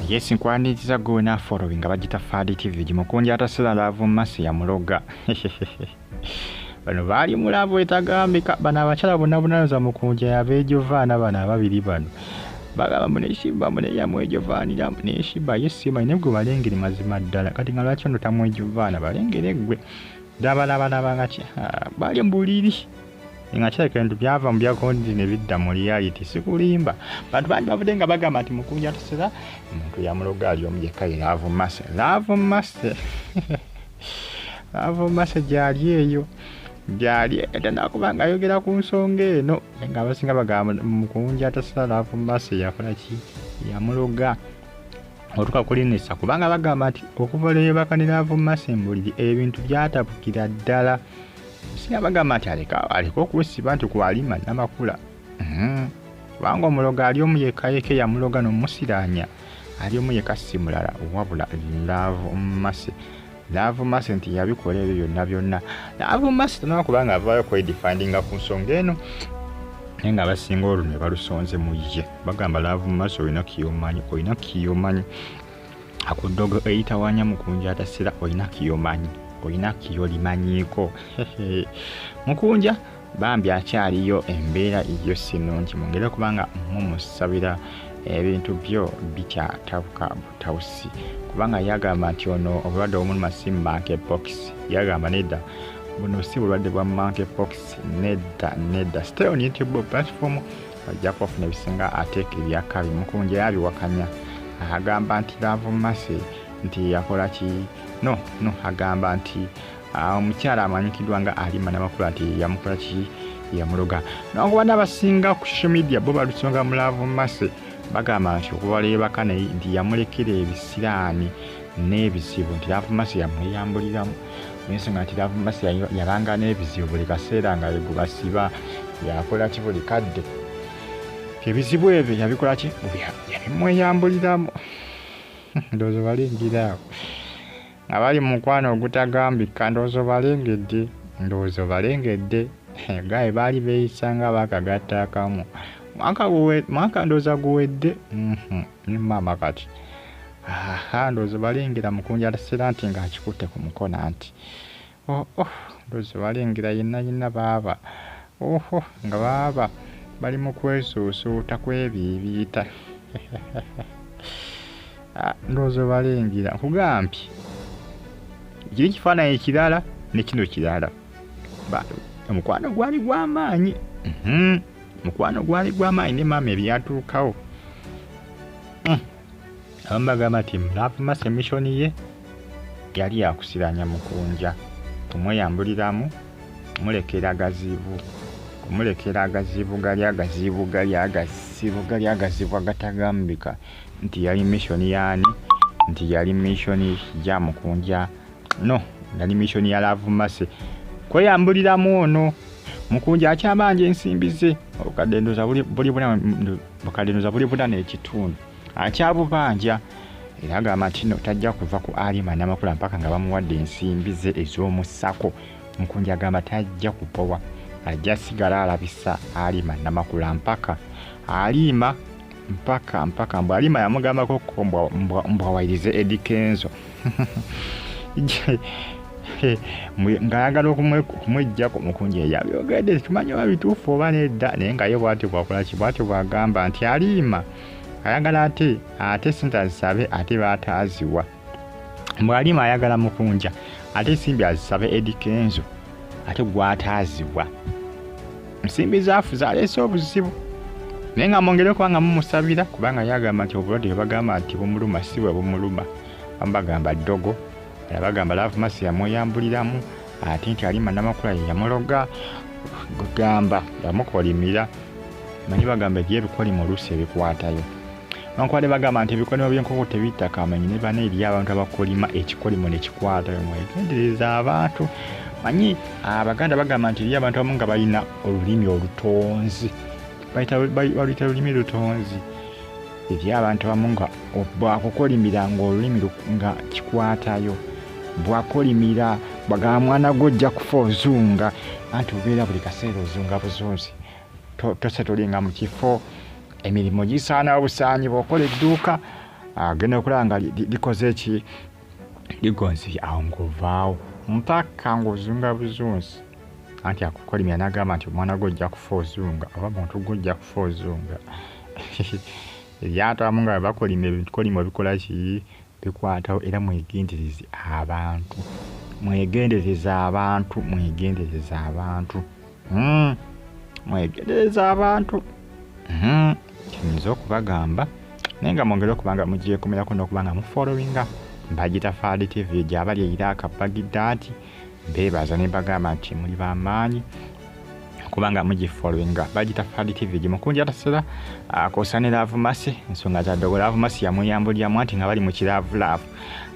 Yes, nkwaniriza gwe following abagita Fadi TV Mukunja atasira Love Mercy ya muloga. Bano bali mulavo etagambika bana abachala bonna za Mukunja yabejovaana bana babiri bano. Bagaba muneshimba mune ya mwejovaanira muneshimba yesima inebwe balengere mazima ddala kati nga lwaki ndo tamwejovaana balengere gwe. Dabalabana bangaki bali mbuliri. Ingachaka kendo byava mu byakondi ne bidda mu reality sikulimba bantu bandi bavudenga bagamba ati Mukunja atasira omuntu ya muloga ali omujeka Love Mercy Love Mercy jali eyo jali etana kubanga ayogera ku nsonga eno nga abasinga bagamba Mukunja atasira Love Mercy yakola ki ya muloga otuka kulinisa kubanga bagamba ati okuva leyo bakanira Love Mercy mbuliri ebintu byatapukira ddala. Singa bagamba ati aliko okusiba nti kwalima namakula. Kubanga omuloga ali omu yekayeke ya muloga n'omusiranya ali omu yekasi mulala wabula Love Mercy. Love Mercy nti yabikola ebyo byonna. Love Mercy tano kubanga avaayo kwedifandinga ku nsonga eno nga abasinga olwo ne balusonze mu ye. Bagamba Love Mercy olina kiyomanyi akudogo eyitawanya Mukunja atasira olina kiyomanyi. Olina kiyolimanyiko. Mukunja bambi akyaliyo embeera iyo sinungi mungere kubanga mumusabira ebintu byo bikyatabuka butawusi kubanga yagamba nti ono obulwadde omuluma si monkeypox yagamba nedda buno si bulwadde bwa monkeypox nedda stay on YouTube platform ajja kufuna ebisinga ateeka ebyakabi. Mukunja yabiwakanya agamba nti Love Mercy nti yakola ki no agamba nti omukyala amanyikidwa nga alima namakula nti yamukola ki yamuloga. Nakuba n'abasinga ku social media bo balusonga mu Love Mercy bagamba nti okuva leebakana nti yamulekera ebisiraani n'ebizibu nti Love Mercy yamweyambuliramu n'ensonga nti Love Mercy yabanga n'ebizibu buli kaseera nga yegubasiba yakola ki buli kadde ebizibu ebyo yabikola ki yabimweyambuliramu. Ndowooza balengiraawo abali mu mukwano ogutagambika ndowooza balengedde gaye baali beeyisanga bakagatta akamu mwaka ndowooza guwedde ne maama kati ndowooza balengera Mukunja atasira nti ng'akikutte ku mukono anti ndowooza balengera yenna baaba nga baaba bali mu kwesuusuuta kwebiibiita. Ndowooza balengera nkugambye kiri kifaananyi ekirala ne kino kirala omukwano gwali gw'amaanyi ne maama ebyatuukawo abamu bagamba nti Love Mercy emishoni ye yali yakusiranya Mukunja kumweyambuliramu kumulekera gali agazibu agatagambika nti yali mishoni yaani nti yali mishoni ya Mukunja yali mishoni ya Love Mercy kweyambuliramu ono Mukunja akyabanja ensimbi ze okadendoza buli buna n'ekitundu akyabubanja era agamba nti tajja kuva ku alima namakula mpaka nga bamuwadde ensimbi ze ez'omusako. Mukunja agamba tajja kupowa ajja sigala alabisa alima namakula mpaka alima mpaka mbw alima yamugambako mbwawayirize Eddie Kenzo ng'ayagala okumweggyako. Mukunja yabyogedde tumanyi oba bituufu oba nedda naye nga ye bw'atyo bwakola ki bw'atyo bw'agamba nti alima ayagala ate sente azisabe ate baataaziwa. Alima ayagala Mukunja ate ensimbi azisabe Eddie Kenzo ate gw'ataaziwa. Ensimbi zaafu zaleese obuzibu naye nga mwongere kubanga mumusabira kubanga yagamba nti obulwadde bagamba nti bumuluma si bwe bumuluma bagamba ddogo bagamba Love Mercy yamweyambuliramu ate nti alima namakula yamuloga gamba yamukolimira manyi bagamba eby'ebikolimo oluusi ebikwatayo bankwadde bagamba nti ebikolimo by'enkoko tebittaka amanyi ne bana eri abantu abakolima ekikolimo ne kikwatayo mwegendereza abantu manyi Abaganda bagamba nti eri abantu abamu nga balina olulimi olutonzi baluyita lulimi lutonzi eri abantu abamu nga bwakukolimira ng'olulimi nga kikwatayo bwakolimira bagamba mwana gojja kufa ozunga anti obeera buli kaseera ozunga buzunzi tose tolinga mu kifo emirimu gisaana obusaanyi bw'okola edduuka agenda okulaba nga likoze ki ligonzi awo ng'ovaawo mpaka ng'ozunga buzunzi anti akukolimya n'agamba nti omwana gwe ojja kufa ozunga oba omuntu gwe ojja kufa ozunga ebyatamu nga bakolima ebikolimo bikola ki bikwatawo era mwegendereze abantu kiyinza okubagamba naye nga mwongere okuba nga mugyekomerako n'okuba nga mufollowinga Mbagita Fadi TV gy'abali eiraka bagiddaati mbeebaza ne mbagamba nti muli b'amaanyi kubanga mugifollowinga Mbagita Fadi TV gyemukunja tasera akosa ne Love Mercy ensonga za ddogo Love Mercy yamuyambuliramu anti nga bali mu kiravulaavu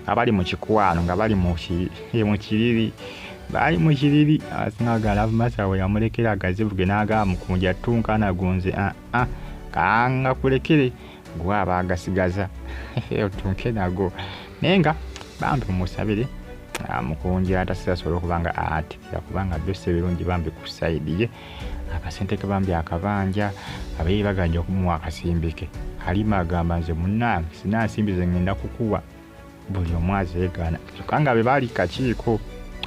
nga bali mu kikwano nga bali mu kiriri asinga ga Love Mercy awo yamulekera agazibuge n'agaba mukunja tunka nagonze kanga kulekere gwaba agasigaza otunke nago naye nga bambi musabire mukunja atasira sobola okubanga atikira kubanga byose birungi bambi ku sayidi ye akasente ke bambi akabanja abayi baganja okumuwa akasimbike Halima agamba nze munnange sina nsimbi ze ngenda kukuwa buli omwazi egana kanga be bali kakiiko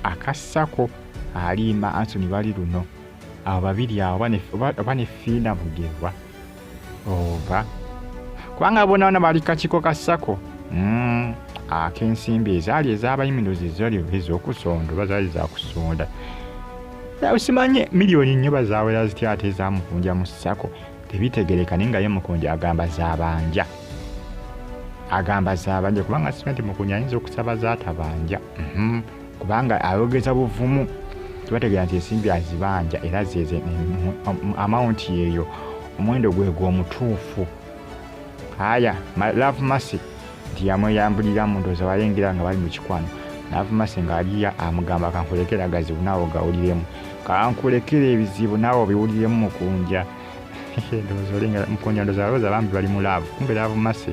akassako Halima Anthony bali luno abo babiri abo bane Fiina Bugerwa oba kubanga bona bali kakiiko kassako akensimbi ezaali ez'abayimiruzi zali ez'okusonda oba zaali zakusonda usimanye miliyoni nnyo bazaawera zitya ate ezamukunja mu ssako tebitegereka naye nga ye mukunja agamba zaabanja kubanga simenti mukunja ayinza okusaba zaatabanja kubanga ayogeza buvumu tubategeera nti ensimbi azibanja era zeze amawunti eyo omuwendo gwe gw'omutuufu haya Love Mercy nti yamweyambuliramu ndowooza walengera nga bali mu kikwano Love Mercy ng'aliya amugamba kankulekera agazibu naawe ogawuliremu kankulekera ebizibu naawe obiwuliremu mukunja ndowooza olenga mukunja ndowooza bambi bali mu laavu kumbe Love Mercy